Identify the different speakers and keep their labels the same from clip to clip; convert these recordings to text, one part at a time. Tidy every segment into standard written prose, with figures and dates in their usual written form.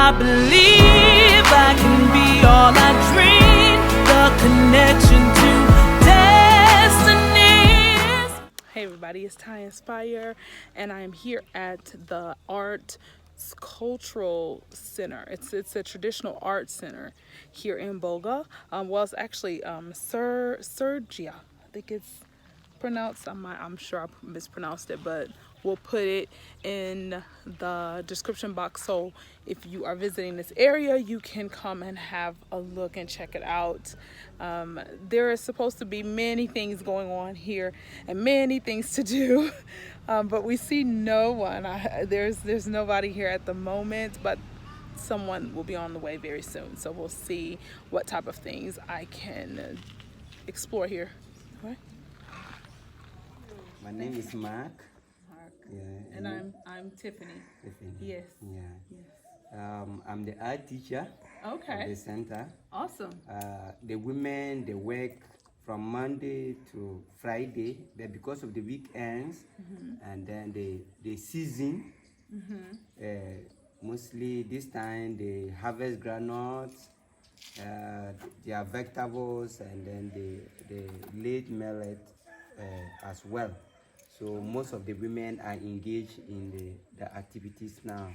Speaker 1: I believe I can be all I dream. The connection to destiny. Hey everybody, it's Tyinspire, and I am here at the Art Cultural Center. It's a traditional art center here in Boga. Well, it's actually Sirigu. I think it's pronounced. I'm sure I mispronounced it, but we'll put it in the description box. So if you are visiting this area, you can come and have a look and check it out. There is supposed to be many things going on here and many things to do, but we see no one. There's nobody here at the moment, but someone will be on the way very soon. So we'll see what type of things I can explore here. Okay.
Speaker 2: My name is Mark.
Speaker 1: Yeah, and I'm Tiffany.
Speaker 2: Tiffany.
Speaker 1: Yes.
Speaker 2: Yeah.
Speaker 1: Yes.
Speaker 2: I'm the art teacher.
Speaker 1: Okay.
Speaker 2: Of the center.
Speaker 1: Awesome.
Speaker 2: The women, they work from Monday to Friday, but because of the weekends, and then the season, mostly this time they harvest granules, their vegetables, and then they late millet as well. So most of the women are engaged in the activities now.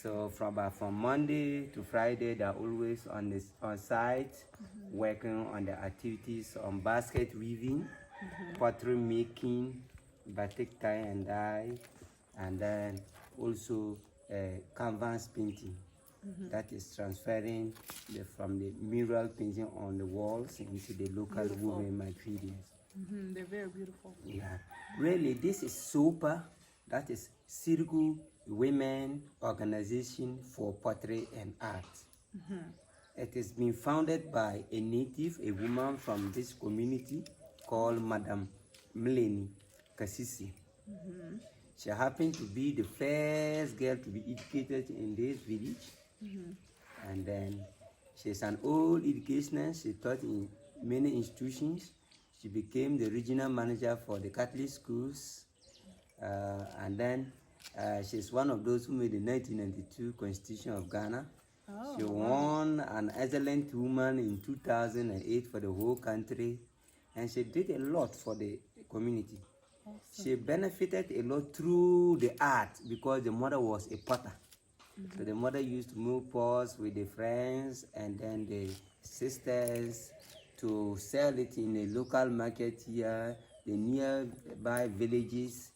Speaker 2: So from Monday to Friday, they're always on site, working on the activities on basket weaving, pottery making, batik tie and dye, and then also canvas painting. That is transferring from the mural painting on the walls into the local woven materials.
Speaker 1: They're very beautiful.
Speaker 2: Yeah, really, this is SOPA, that is Sirigu Women Organization for Pottery and Art. It has been founded by a native, a woman from this community called Madam Melanie Kasisi. She happened to be the first girl to be educated in this village. And then she's an old educationist. She taught in many institutions. She became the regional manager for the Catholic schools, and then she's one of those who made the 1992 Constitution of Ghana. She won an excellent woman in 2008 for the whole country, and she did a lot for the community. Awesome. She benefited a lot through the art because the mother was a potter. So the mother used to move pots with the friends and then the sisters to sell it in a local market here, the nearby villages,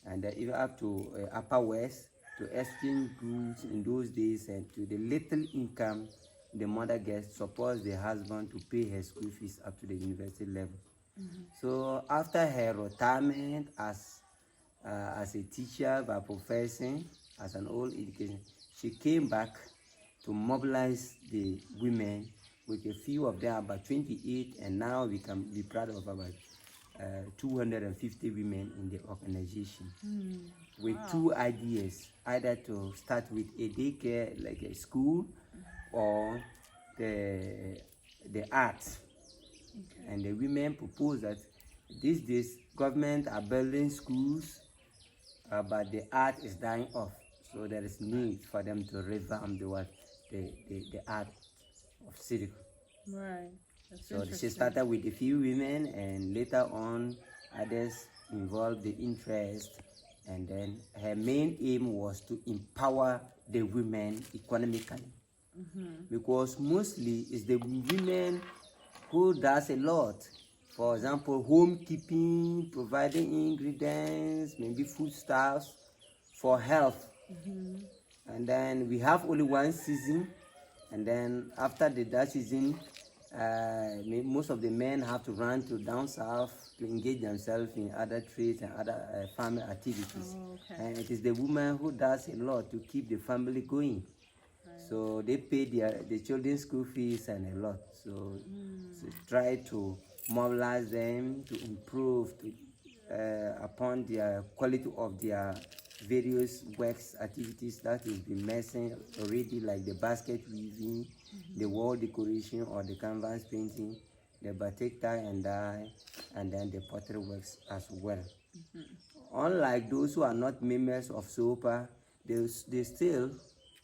Speaker 2: and even up to Upper West to exchange goods in those days, and to the little income the mother gets supports the husband to pay her school fees up to the university level. So after her retirement as a teacher by profession, as an old education, she came back to mobilize the women, with a few of them, about 28, and now we can be proud of about 250 women in the organization. With two ideas, either to start with a daycare, like a school, or the arts. And the women propose that these days government are building schools, but the art is dying off. So there is need for them to revamp the art of Sirigu.
Speaker 1: Right.
Speaker 2: So she started with a few women, and later on others involved the interest, and then her main aim was to empower the women economically. Because mostly it's the women who does a lot. For example, homekeeping, providing ingredients, maybe foodstuffs for health. And then we have only one season, and then after that season, most of the men have to run to down south to engage themselves in other trades and other farming activities. And it is the woman who does a lot to keep the family going. So they pay the children's school fees and a lot. So try to mobilize them to improve upon the quality of their various works activities that is been missing already, like the basket weaving, the wall decoration or the canvas painting, the batik tie and dye, and then the pottery works as well. Unlike those who are not members of SOPA, they still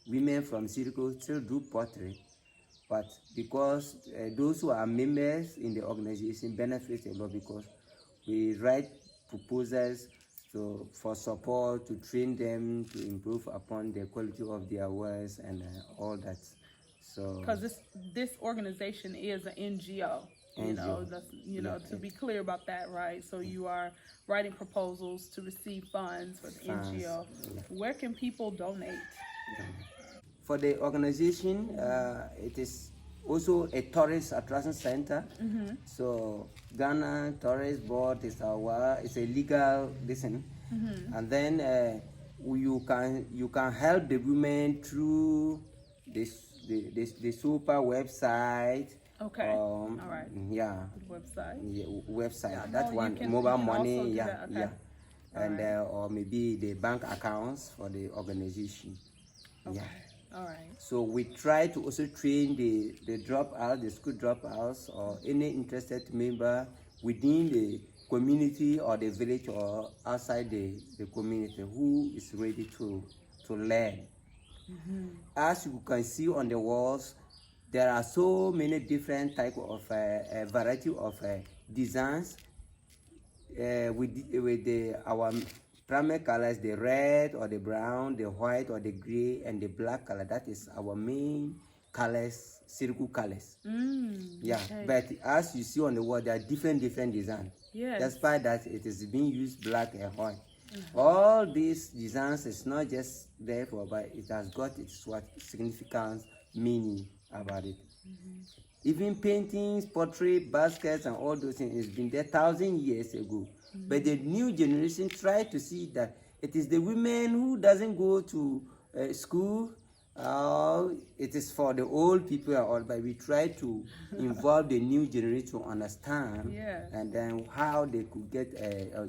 Speaker 2: women from Sirigu still do pottery, but because those who are members in the organization benefit a lot because we write proposals for support to train them to improve upon the quality of their works and all that. So
Speaker 1: because this organization is an NGO. To be clear about that, right? So you are writing proposals to receive funds for the NGO.
Speaker 2: Yeah.
Speaker 1: Where can people donate?
Speaker 2: For the organization, it is also a tourist attraction center. So Ghana Tourist Board is it's a legal listen, and then you can help the women through the super website.
Speaker 1: Okay. All right.
Speaker 2: Yeah.
Speaker 1: Website.
Speaker 2: Yeah, website.
Speaker 1: Yeah,
Speaker 2: that one, mobile money. Yeah,
Speaker 1: okay.
Speaker 2: yeah. And
Speaker 1: right.
Speaker 2: Or maybe the bank accounts for the organization.
Speaker 1: Okay.
Speaker 2: Yeah.
Speaker 1: All right.
Speaker 2: So we try to also train the dropouts, the school dropouts, or any interested member within the community or the village or outside the community who is ready to learn. As you can see on the walls, there are so many different type of variety of designs with our primary colors, the red or the brown, the white or the gray, and the black color. That is our main colors, Sirigu colors. Yeah,
Speaker 1: okay.
Speaker 2: But as you see on the wall, there are different designs.
Speaker 1: Yes.
Speaker 2: Despite that, it is being used black and white. All these designs is not just there for, but it has got its significant meaning about it. Even paintings, pottery, baskets, and all those things, it's been there 1,000 years ago. But the new generation try to see that it is the women who doesn't go to school. It is for the old people and all, but we try to involve the new generation to understand and then how they could get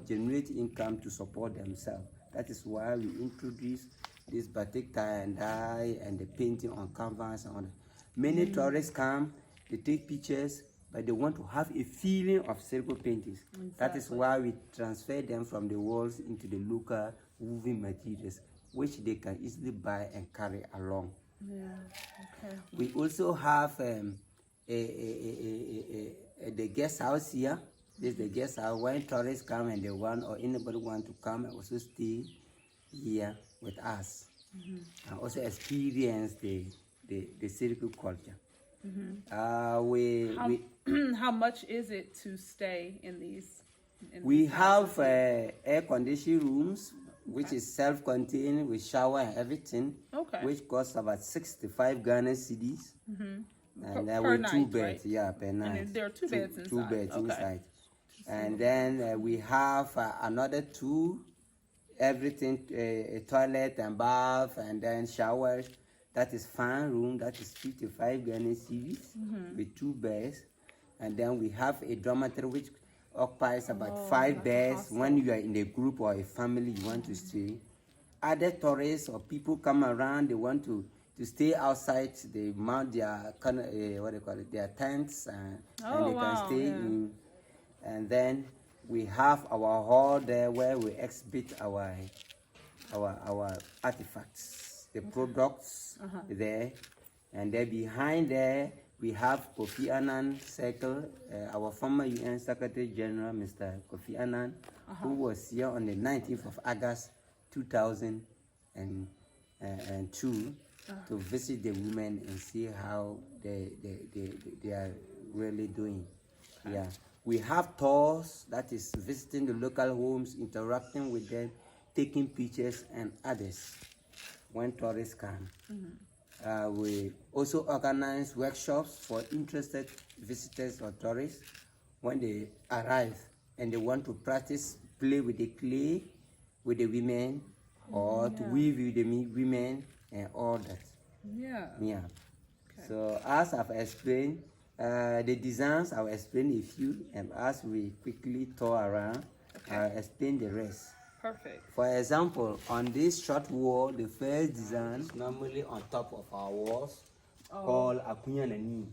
Speaker 2: generate income to support themselves. That is why we introduce this batik tie and dye and the painting on canvas and all that. Many tourists come, they take pictures, but they want to have a feeling of Sirigu paintings. Exactly. That is why we transfer them from the walls into the local woven materials, which they can easily buy and carry along.
Speaker 1: Yeah. Okay.
Speaker 2: We also have the guest house here. This is the guest house. When tourists come and they want, or anybody want to come and also stay here with us, and also experience the Sirigu culture.
Speaker 1: How much is it to stay in these?
Speaker 2: We have air conditioned rooms, which is self-contained with shower and everything, which costs about 65 Ghana cedis. And then with
Speaker 1: night,
Speaker 2: 2 beds,
Speaker 1: right?
Speaker 2: Yeah, per night.
Speaker 1: And there are two beds inside.
Speaker 2: 2 beds inside. And then we have another 2, everything, a toilet and bath, and then showers. That is fan room, that is 55 Ghana cedis with 2 beds. And then we have a dormitory which occupies about 5 beds when you are in a group or a family you want to stay. Other tourists or people come around, they want to stay outside, they mount their their tents and they can stay in. And then we have our hall there where we exhibit our artifacts, the products there. And then behind there we have Kofi Annan Circle, our former UN Secretary General, Mr. Kofi Annan, who was here on the 19th of August 2002 to visit the women and see how they are really doing. Yeah, we have tours, that is visiting the local homes, interacting with them, taking pictures and others when tourists come. We also organize workshops for interested visitors or tourists when they arrive and they want to practice play with the clay with the women or to weave with the women and all that. Yeah. Okay. So as I've explained, the designs, I'll explain a few, and as we quickly tour around, I'll explain the rest.
Speaker 1: Perfect.
Speaker 2: For example, on this short wall, the first design, normally on top of our walls, called Akunyana Ni.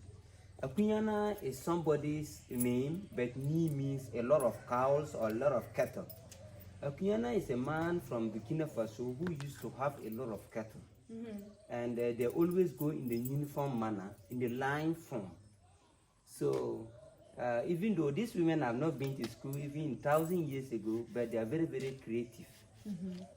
Speaker 2: Akunyana is somebody's name, but Ni means a lot of cows or a lot of cattle. Akunyana is a man from Burkina Faso who used to have a lot of cattle. and they always go in the uniform manner, in the line form. So even though these women have not been to school even 1,000 years ago, but they are very, very creative.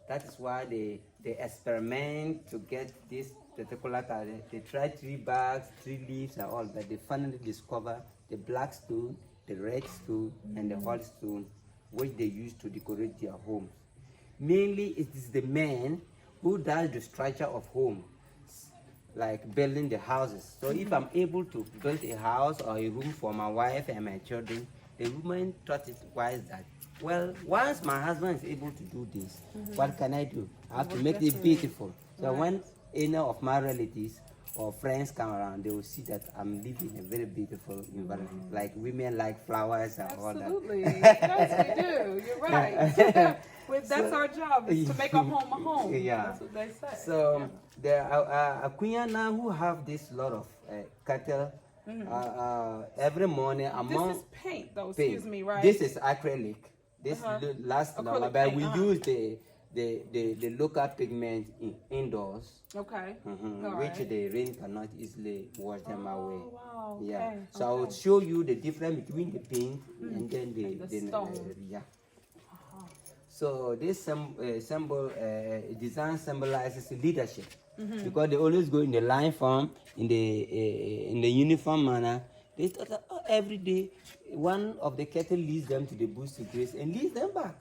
Speaker 2: That is why they experiment to get this particular color. They try 3 bags, 3 leaves and all, but they finally discover the black stone, the red stone, and the white stone, which they use to decorate their homes. Mainly it is the men who does the structure of homes, like building the houses. So if I'm able to build a house or a room for my wife and my children, the woman thought it wise that, well, once my husband is able to do this, what can I do? I have to make it beautiful. So when any of my relatives or friends come around, they will see that I'm living in a very beautiful environment. Like women like flowers and all that.
Speaker 1: Absolutely. Yes, we do. You're right. That's our job, is to make a home a home.
Speaker 2: Yeah.
Speaker 1: That's what they say.
Speaker 2: So there are Queen now who have this lot of cattle every morning among.
Speaker 1: This is paint, though. Excuse me, right?
Speaker 2: This is acrylic. This lasts longer, but we use the local pigment indoors.
Speaker 1: Okay.
Speaker 2: Which the rain cannot easily wash them away.
Speaker 1: Wow. Okay.
Speaker 2: Yeah. So I will show you the difference between the paint and then the
Speaker 1: stone.
Speaker 2: yeah. So this design symbolizes leadership, because they always go in the line form, in the uniform manner. They thought that, every day one of the cattle leads them to the bush to graze and leads them back.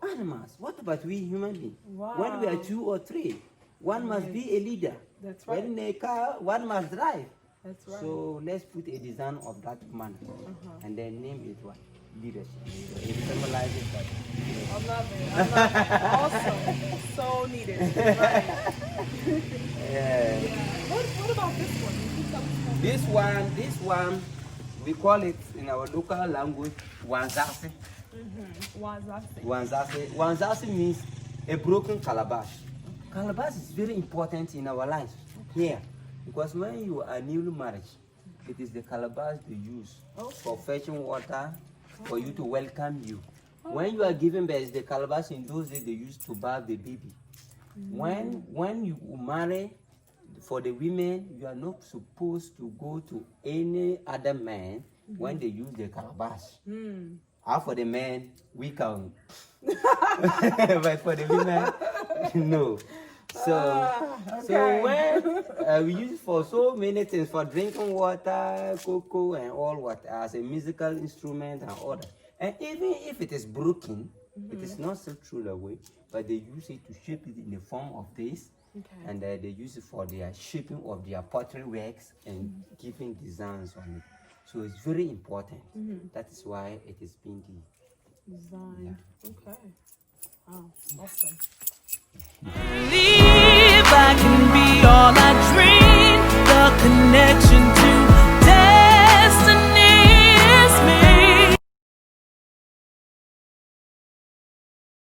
Speaker 2: Animals. What about we human beings?
Speaker 1: Wow.
Speaker 2: When we are 2 or 3, one must be a leader.
Speaker 1: That's right.
Speaker 2: When in a car, one must drive.
Speaker 1: That's right.
Speaker 2: So let's put a design of that manner, and then name it what? Leadership. So it symbolizes that.
Speaker 1: I love it. Awesome. So needed. Right.
Speaker 2: Yeah.
Speaker 1: What about this one? Can you tell us more?
Speaker 2: This one, we call it in our local language wanzasi.
Speaker 1: Wanzasi.
Speaker 2: Wanzasi. Wanzasi means a broken calabash. Calabash is very important in our lives here, because when you are newly married, it is the calabash they use for fetching water, for you to welcome you. When you are giving birth, the calabash in those days they used to bath the baby. When you marry, for the women, you are not supposed to go to any other man when they use the calabash. How for the men, we can. But for the women, no. So when we use it for so many things, for drinking water, cocoa, and all what, as a musical instrument and all that. And even if it is broken, it is not so thrown away, but they use it to shape it in the form of this. And they use it for their shaping of their pottery works and giving designs on it. So it's very important. That is why it is being
Speaker 1: designed. Okay. Wow. Awesome.